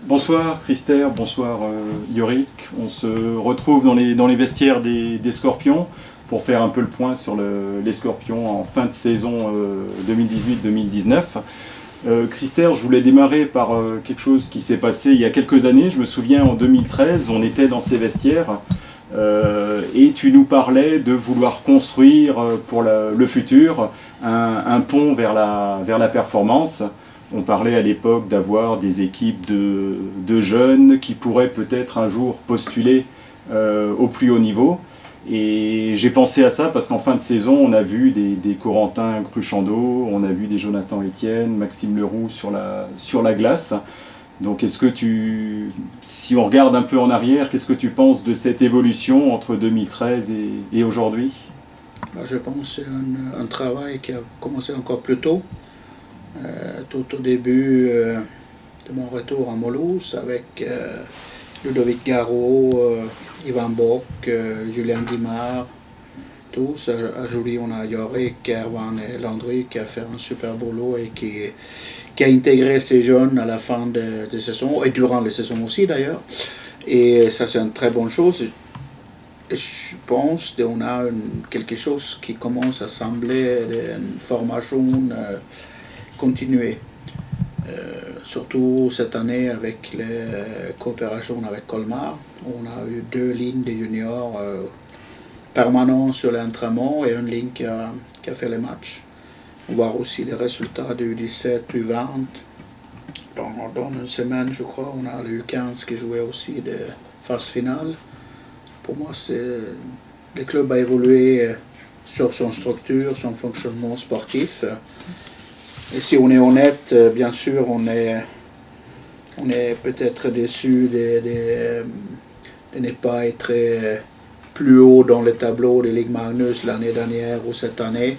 Bonsoir Christer, bonsoir Yorick. On se retrouve dans les vestiaires des Scorpions pour faire un peu le point sur les Scorpions en fin de saison 2018-2019. Christer, je voulais démarrer par quelque chose qui s'est passé il y a quelques années. Je me souviens en 2013, on était dans ces vestiaires et tu nous parlais de vouloir construire pour le futur un pont vers la performance. On parlait à l'époque d'avoir des équipes de jeunes qui pourraient peut-être un jour postuler au plus haut niveau. Et j'ai pensé à ça parce qu'en fin de saison, on a vu des Corentin Cruchando, on a vu des Jonathan Etienne, Maxime Leroux sur la glace. Donc si on regarde un peu en arrière, qu'est-ce que tu penses de cette évolution entre 2013 et aujourd'hui ? Je pense que c'est un travail qui a commencé encore plus tôt. Tout au début de mon retour à Mulhouse avec Ludovic Garot, Ivan Bock, Julien Guimard, tous. À Julie, on a Yorick, Erwan et Landry qui a fait un super boulot et qui a intégré ces jeunes à la fin de saison et durant les saisons aussi d'ailleurs. Et ça, c'est une très bonne chose. Je pense qu'on a quelque chose qui commence à sembler une formation continuer. Surtout cette année avec les coopérations avec Colmar. On a eu 2 lignes de juniors permanents sur l'entraînement et une ligne qui a fait les matchs. On va voir aussi les résultats du U17, U20. Dans une semaine, je crois, on a le U15 qui jouait aussi de phase finale. Pour moi, le club a évolué sur son structure, son fonctionnement sportif. Et si on est honnête, bien sûr, on est peut-être déçu de ne pas être plus haut dans le tableau de Ligue Magnus l'année dernière ou cette année.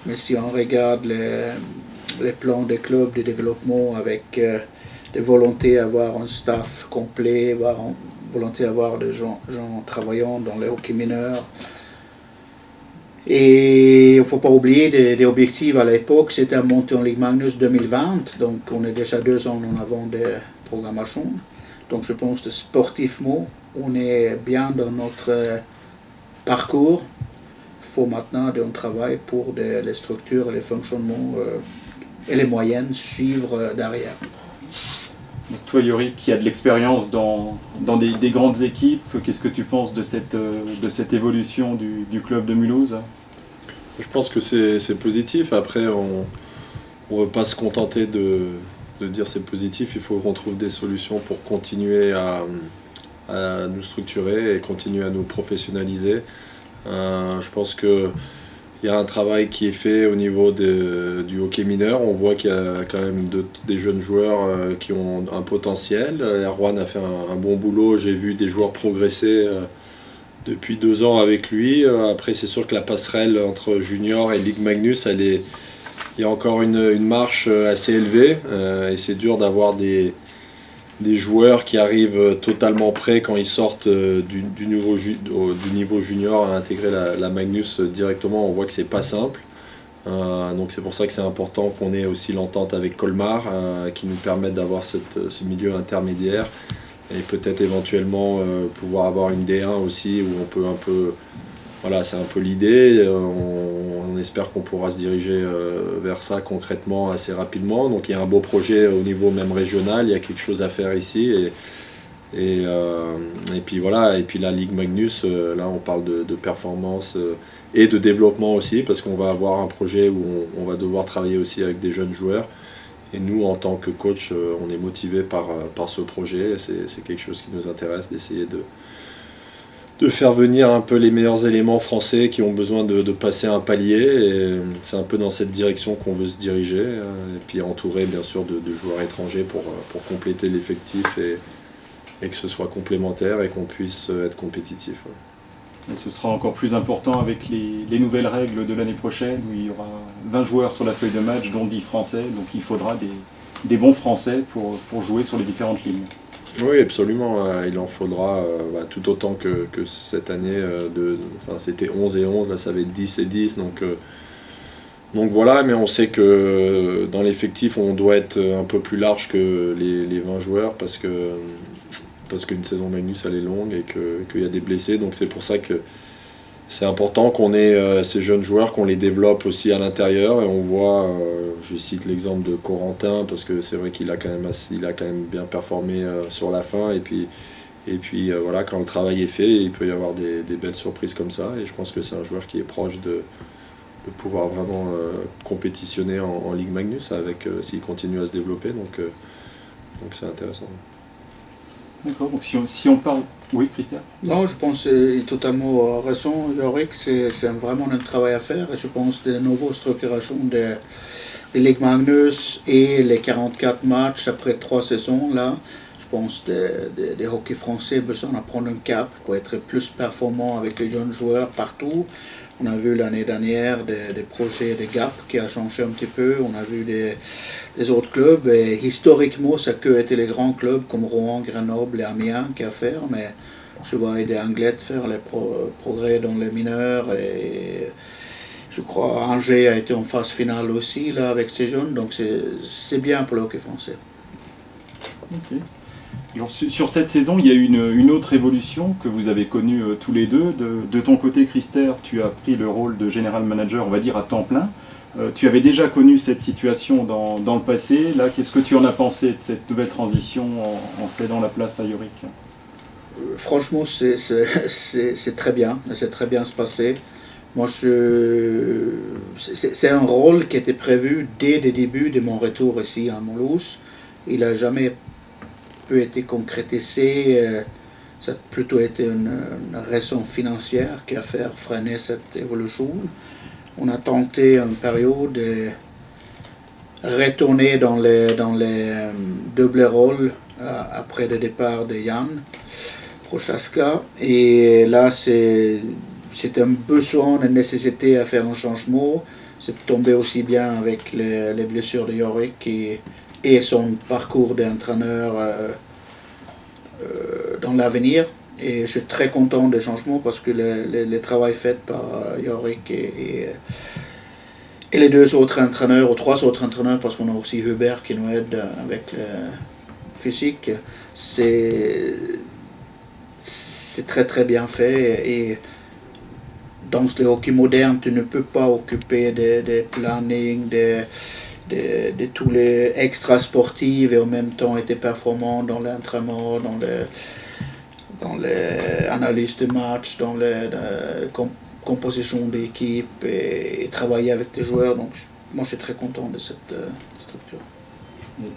Mais si on regarde les plans des clubs de développement avec des volontés d'avoir un staff complet, volonté d'avoir des gens travaillant dans le hockey mineur. Et il ne faut pas oublier des objectifs à l'époque, c'était monter en Ligue Magnus 2020, donc on est déjà 2 ans en avant de programmation. Donc je pense que sportivement, on est bien dans notre parcours. Il faut maintenant un travail pour les structures, les fonctionnements et les moyens suivre derrière. Donc toi Yorick, qui a de l'expérience dans des grandes équipes, qu'est-ce que tu penses de cette évolution du club de Mulhouse ? Je pense que c'est positif. Après, on ne veut pas se contenter de dire c'est positif. Il faut qu'on trouve des solutions pour continuer à nous structurer et continuer à nous professionnaliser. Je pense qu'il y a un travail qui est fait au niveau du hockey mineur. On voit qu'il y a quand même des jeunes joueurs qui ont un potentiel. Erwan a fait un bon boulot. J'ai vu des joueurs progresser depuis 2 ans avec lui. Après, c'est sûr que la passerelle entre junior et Ligue Magnus, il y a encore une marche assez élevée. Et c'est dur d'avoir des joueurs qui arrivent totalement prêts quand ils sortent du niveau junior à intégrer la Magnus directement. On voit que c'est pas simple. Donc c'est pour ça que c'est important qu'on ait aussi l'entente avec Colmar qui nous permette d'avoir ce milieu intermédiaire et peut-être éventuellement pouvoir avoir une D1 aussi où on peut un peu, voilà, c'est un peu l'idée. On espère qu'on pourra se diriger vers ça concrètement assez rapidement. Donc il y a un beau projet au niveau même régional, il y a quelque chose à faire ici et puis voilà. Et puis la Ligue Magnus, là on parle de performance et de développement aussi parce qu'on va avoir un projet où on va devoir travailler aussi avec des jeunes joueurs. Et nous, en tant que coach, on est motivé par ce projet. C'est quelque chose qui nous intéresse, d'essayer de faire venir un peu les meilleurs éléments français qui ont besoin de passer un palier. Et c'est un peu dans cette direction qu'on veut se diriger. Et puis entourer, bien sûr, de joueurs étrangers pour compléter l'effectif et que ce soit complémentaire et qu'on puisse être compétitif. Et ce sera encore plus important avec les nouvelles règles de l'année prochaine où il y aura 20 joueurs sur la feuille de match, dont 10 Français. Donc il faudra des bons Français pour jouer sur les différentes lignes. Oui, absolument. Il en faudra tout autant que cette année. C'était 11 et 11, là ça va être 10 et 10. Donc Donc voilà, mais on sait que dans l'effectif, on doit être un peu plus large que les 20 joueurs parce qu'une saison Magnus elle est longue et qu'il y a des blessés. Donc c'est pour ça que c'est important qu'on ait ces jeunes joueurs, qu'on les développe aussi à l'intérieur. Et on voit, je cite l'exemple de Corentin parce que c'est vrai qu'il a quand même bien performé sur la fin. Et puis voilà, quand le travail est fait, il peut y avoir des belles surprises comme ça. Et je pense que c'est un joueur qui est proche de pouvoir vraiment compétitionner en Ligue Magnus s'il continue à se développer. Donc c'est intéressant. D'accord, donc si on parle... Oui, Christian? Non, je pense qu'il est totalement raison, Yorick. C'est vraiment un travail à faire. Et je pense que la nouvelle structuration de Ligue Magnus et les 44 matchs après 3 saisons, là, je pense que des hockey français besoin de prendre un cap pour être plus performant avec les jeunes joueurs partout. On a vu l'année dernière des projets de GAP qui a changé un petit peu. On a vu des autres clubs. Et historiquement, ça a que été les grands clubs comme Rouen, Grenoble et Amiens qui a fait. Mais je vois des Anglais faire les progrès dans les mineurs. Et je crois Angers a été en phase finale aussi là, avec ces jeunes. Donc c'est bien pour le hockey français. Ok. Alors, sur cette saison, il y a eu une autre évolution que vous avez connue tous les deux. De ton côté, Christer, tu as pris le rôle de général manager, on va dire, à temps plein. Tu avais déjà connu cette situation dans le passé. Là, qu'est-ce que tu en as pensé de cette nouvelle transition en cédant la place à Yorick? Franchement, c'est très bien. C'est très bien se passer. Moi, c'est un rôle qui était prévu dès le début de mon retour ici à Mulhouse. Il n'a jamais peut être concrétisé. Ça a plutôt été une raison financière qui a fait freiner cette évolution. On a tenté une période de retourner dans les double rôles après le départ de Yann Prochaska. Et là, c'est un besoin, une nécessité à faire un changement. C'est tombé aussi bien avec les blessures de Yorick et son parcours d'entraîneur dans l'avenir. Et je suis très content des changements parce que le travail fait par Yorick et les 2 autres entraîneurs, ou 3 autres entraîneurs, parce qu'on a aussi Hubert qui nous aide avec le physique, c'est très très bien fait. Et dans le hockey moderne, tu ne peux pas occuper des plannings, de tous les extra sportifs et en même temps être performant dans l'entraînement, dans l'analyse de match, dans la composition d'équipe et travailler avec les joueurs. Donc moi je suis très content de cette structure.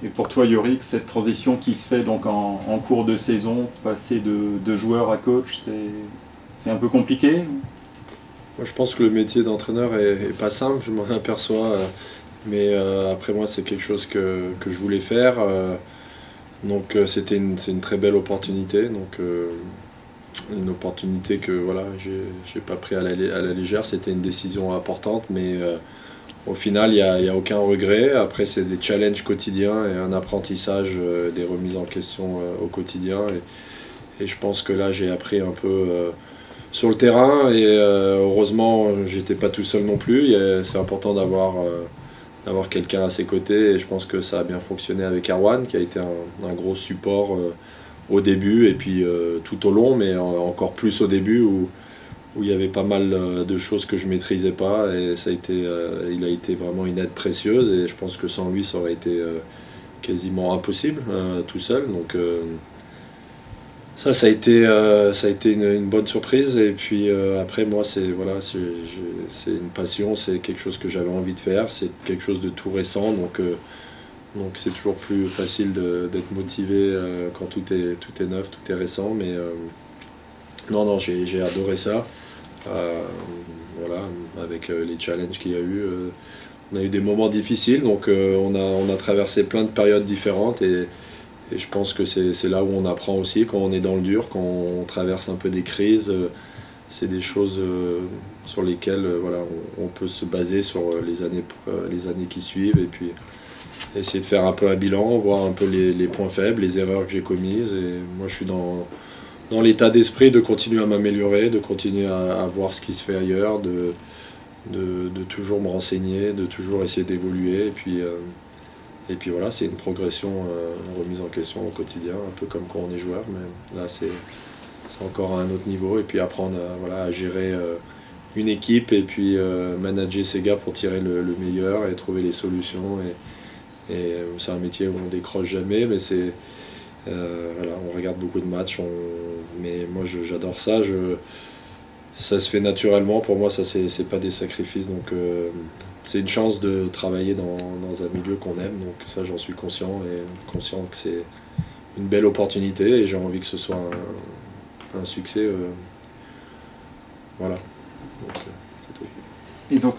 Et pour toi, Yorick, cette transition qui se fait donc en cours de saison, passer de joueur à coach, c'est un peu compliqué? Moi, je pense que le métier d'entraîneur est pas simple, je m'en aperçois. Mais après moi c'est quelque chose que je voulais faire, donc c'est une très belle opportunité, donc une opportunité que voilà j'ai pas pris à la légère. C'était une décision importante, mais au final il y a aucun regret. Après c'est des challenges quotidiens et un apprentissage, des remises en question au quotidien, et je pense que là j'ai appris un peu sur le terrain, et heureusement j'étais pas tout seul non plus. C'est important d'avoir quelqu'un à ses côtés, et je pense que ça a bien fonctionné avec Erwan qui a été un gros support au début et puis tout au long, mais encore plus au début où il y avait pas mal de choses que je maîtrisais pas, et il a été vraiment une aide précieuse, et je pense que sans lui ça aurait été quasiment impossible tout seul. Donc ça a été une bonne surprise. Et puis après moi c'est une passion, c'est quelque chose que j'avais envie de faire, c'est quelque chose de tout récent, donc c'est toujours plus facile d'être motivé quand tout est neuf, tout est récent. Mais non, j'ai adoré ça. Voilà, avec les challenges qu'il y a eu, on a eu des moments difficiles, donc on a traversé plein de périodes différentes, et je pense que c'est là où on apprend aussi, quand on est dans le dur, quand on traverse un peu des crises. C'est des choses sur lesquelles on peut se baser sur les années qui suivent, et puis essayer de faire un peu un bilan, voir un peu les points faibles, les erreurs que j'ai commises. Et moi je suis dans l'état d'esprit de continuer à m'améliorer, de continuer à voir ce qui se fait ailleurs, de toujours me renseigner, de toujours essayer d'évoluer. Et puis voilà, c'est une progression, une remise en question au quotidien, un peu comme quand on est joueur, mais là c'est encore à un autre niveau. Et puis apprendre à gérer une équipe et puis manager ces gars pour tirer le meilleur et trouver les solutions. Et c'est un métier où on décroche jamais, mais on regarde beaucoup de matchs, mais moi j'adore ça. Ça se fait naturellement, pour moi ça c'est pas des sacrifices, donc c'est une chance de travailler dans un milieu qu'on aime, donc ça j'en suis conscient que c'est une belle opportunité et j'ai envie que ce soit un succès. Voilà, donc c'est tout.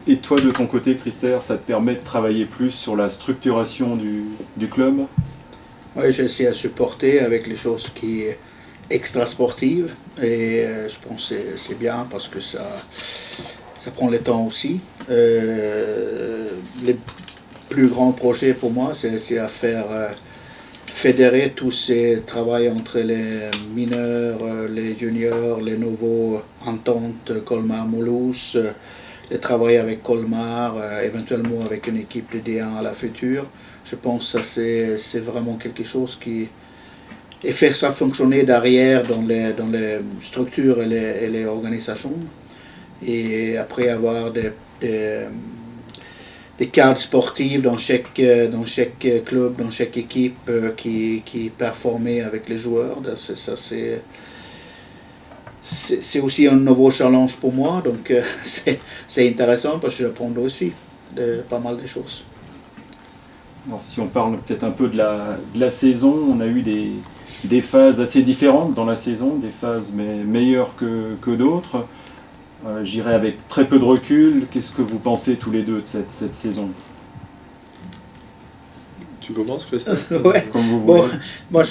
Et toi de ton côté, Christer, ça te permet de travailler plus sur la structuration du club? Oui, j'essaie à supporter avec les choses qui sont extra-sportives et je pense que c'est bien parce que ça prend le temps aussi. Les plus grands projets pour moi, c'est à faire fédérer tous ces travaux entre les mineurs, les juniors, les nouveaux ententes Colmar-Mulhouse, les travailler avec Colmar, éventuellement avec une équipe de D1 à la future. Je pense que ça c'est vraiment quelque chose qui... Et faire ça fonctionner derrière dans les structures et les organisations. Et après avoir des cadres sportifs dans chaque club, dans chaque équipe qui performent avec les joueurs. C'est aussi un nouveau challenge pour moi. Donc c'est intéressant parce que j'apprends aussi pas mal de choses. Alors, si on parle peut-être un peu de la saison, on a eu des phases assez différentes dans la saison, des phases meilleures que d'autres. J'irai avec très peu de recul. Qu'est-ce que vous pensez tous les deux de cette saison? Tu commences, Christophe? Ouais. Comme vous Bon, voulez. moi,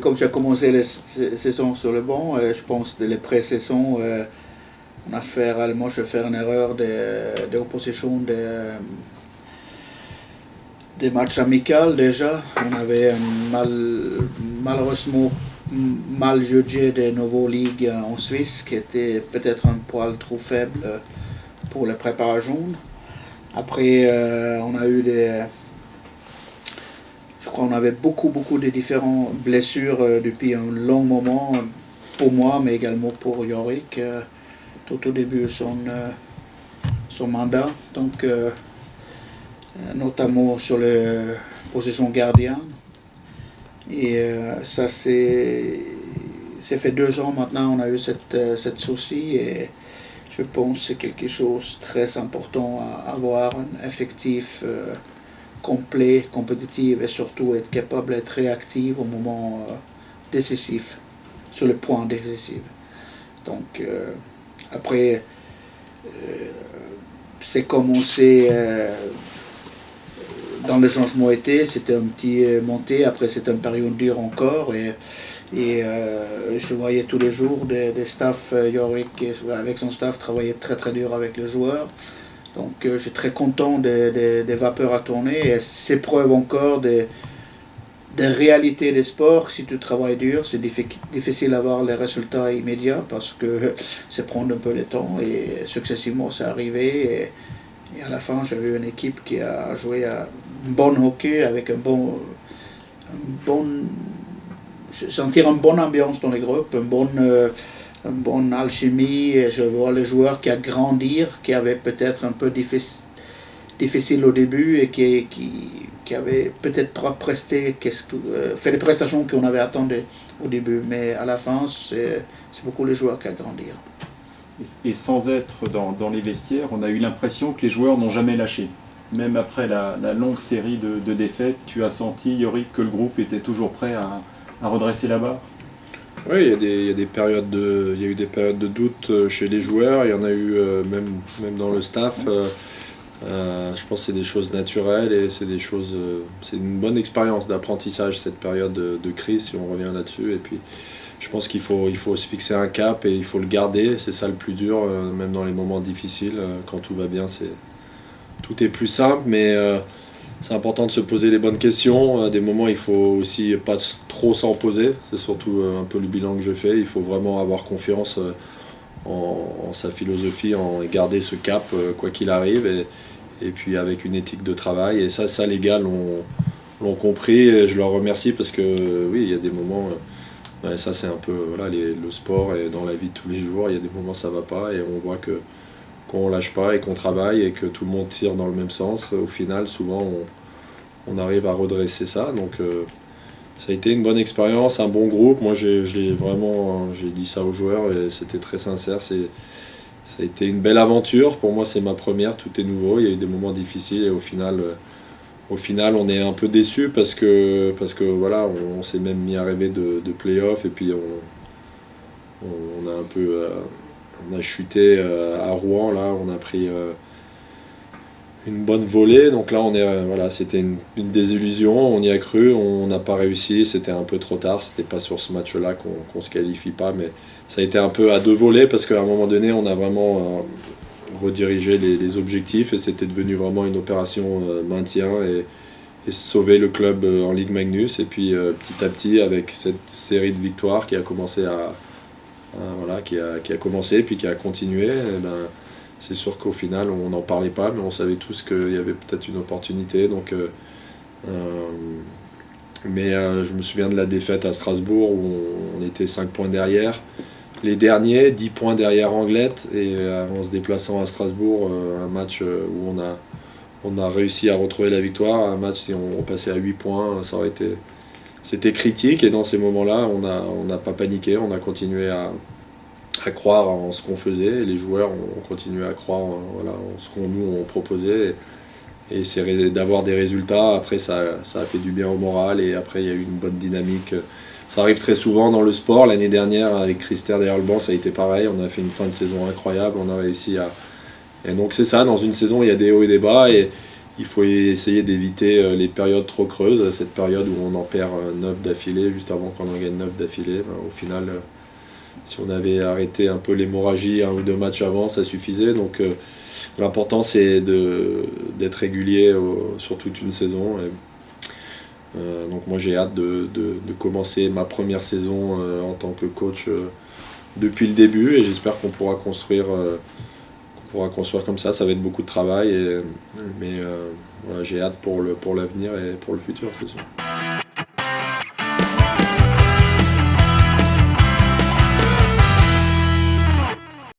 comme j'ai commencé les saisons sur le banc, je pense que les pré-saisons, moi je vais faire une erreur d'opposition des matchs amicaux déjà. On avait malheureusement mal jugé des nouveaux ligues en Suisse qui étaient peut-être un poil trop faibles pour la préparation. Après, on a eu je crois qu'on avait beaucoup de différentes blessures depuis un long moment pour moi, mais également pour Yorick, tout au début de son mandat. Donc, notamment sur les positions gardien. Et ça, c'est fait 2 ans maintenant, on a eu cette souci et je pense que c'est quelque chose de très important à avoir, un effectif complet, compétitif et surtout être capable d'être réactif au moment décisif, sur le point décisif. Donc après, c'est commencé dans le changement été, c'était un petit montée, après c'était une période dure encore et je voyais tous les jours des staffs, Yorick avec son staff travaillait très dur avec les joueurs. Donc je suis très content des vapeurs à tourner et c'est preuve encore des réalités des sports. Si tu travailles dur, c'est difficile d'avoir les résultats immédiats parce que ça prend un peu de temps et successivement c'est arrivé et à la fin j'avais une équipe qui a joué à un bon hockey avec sentir une bonne ambiance dans les groupes, une bonne alchimie, et je vois les joueurs qui a grandi, qui avaient peut-être un peu difficile au début et qui avaient peut-être pas fait les prestations qu'on avait attendues au début, mais à la fin c'est beaucoup les joueurs qui a grandi. Et sans être dans les vestiaires, on a eu l'impression que les joueurs n'ont jamais lâché. Même après la longue série de défaites, tu as senti, Yorick, que le groupe était toujours prêt à redresser la barre? Oui, il y a eu des périodes de doute chez les joueurs, il y en a eu même dans le staff. Je pense que c'est des choses naturelles et c'est une bonne expérience d'apprentissage, cette période de crise, si on revient là-dessus. Et puis je pense qu'il faut se fixer un cap et il faut le garder, c'est ça le plus dur, même dans les moments difficiles. Quand tout va bien, tout est plus simple, mais c'est important de se poser les bonnes questions. À des moments, il faut aussi pas trop s'en poser. C'est surtout un peu le bilan que je fais. Il faut vraiment avoir confiance en dans sa philosophie, en garder ce cap quoi qu'il arrive, et puis avec une éthique de travail. Et ça les gars l'ont compris, et je leur remercie parce que oui, il y a des moments, ouais, ça c'est un peu voilà, le sport, et dans la vie de tous les jours, il y a des moments ça va pas, et on voit qu'on lâche pas et qu'on travaille et que tout le monde tire dans le même sens. Au final, souvent on arrive à redresser ça. Donc ça a été une bonne expérience, un bon groupe. Moi j'ai dit ça aux joueurs et c'était très sincère. Ça a été une belle aventure. Pour moi c'est ma première, tout est nouveau. Il y a eu des moments difficiles, et au final on est un peu déçus parce que voilà, on s'est même mis à rêver de play-off, et puis on a un peu on a chuté à Rouen. Là on a pris une bonne volée, donc là voilà, c'était une désillusion. On y a cru, on n'a pas réussi, c'était un peu trop tard, c'était pas sur ce match-là qu'on se qualifie pas, mais ça a été un peu à deux volets parce qu'à un moment donné on a vraiment redirigé les objectifs, et c'était devenu vraiment une opération maintien et sauver le club en Ligue Magnus. Et puis petit à petit, avec cette série de victoires qui a commencé qui a commencé puis qui a continué, c'est sûr qu'au final on n'en parlait pas, mais on savait tous qu'il y avait peut-être une opportunité. Donc, je me souviens de la défaite à Strasbourg où on était 5 points derrière les derniers, 10 points derrière Anglette, et en se déplaçant à Strasbourg, un match où on a réussi à retrouver la victoire. Un match, si on passait à 8 points, c'était critique, et dans ces moments-là on n'a pas paniqué, on a continué à croire en ce qu'on faisait, et les joueurs ont continué à croire en ce qu'on nous proposait, et essayer d'avoir des résultats. Après ça a fait du bien au moral, et après il y a eu une bonne dynamique. Ça arrive très souvent dans le sport. L'année dernière avec Christer derrière le banc, ça a été pareil, on a fait une fin de saison incroyable, on a réussi à... Et donc c'est ça, dans une saison il y a des hauts et des bas, et il faut essayer d'éviter les périodes trop creuses, cette période où on en perd 9 d'affilée, juste avant qu'on en gagne 9 d'affilée. Au final, si on avait arrêté un peu l'hémorragie 1 ou 2 matchs avant, ça suffisait. Donc l'important c'est d'être régulier sur toute une saison. Donc moi j'ai hâte de commencer ma première saison en tant que coach depuis le début, et j'espère qu'on pourra construire comme ça. Ça va être beaucoup de travail, mais voilà, j'ai hâte pour l'avenir et pour le futur, c'est sûr.